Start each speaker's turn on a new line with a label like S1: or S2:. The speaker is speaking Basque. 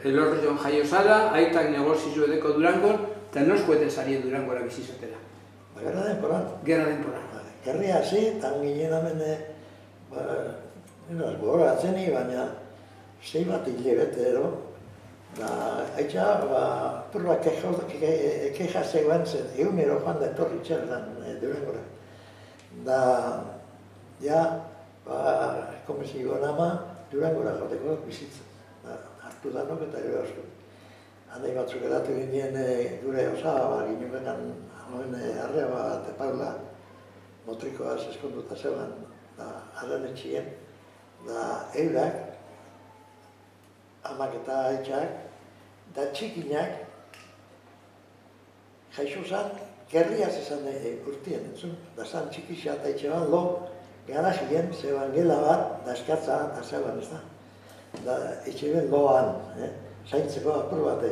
S1: Elorrion jaio zara, aitak negozizu edeko Durangon, eta noskoeten zarien Durangora bizizatera.
S2: Gerra denporan.
S1: Gerra denporan.
S2: Gerria hasi, eta ginen hemen, gogoratzen baina 6 bat hilabete ero, da, haitxa, purba keja zegoen zen, egunero joan da etorri txerran Durangora. Da, ja, komisio nama Durangora joteko bizitzen. Hartu danok eta gero asko. Handei batzuk edatu ginen gure osaba, ginen hoen arreba bat epaula motrikoaz eskonduta zegoen, da, arren etxien, da, eurak, amak eta haitxak, da txikinak, jaixo zan, gerriaz izan urtien, entzun, da zan txikixia eta etxeban lo, garajien, zeban gela bat, da eskatza eta zeban, ez da. Da, etxe ben loan, zaintzeko apur bat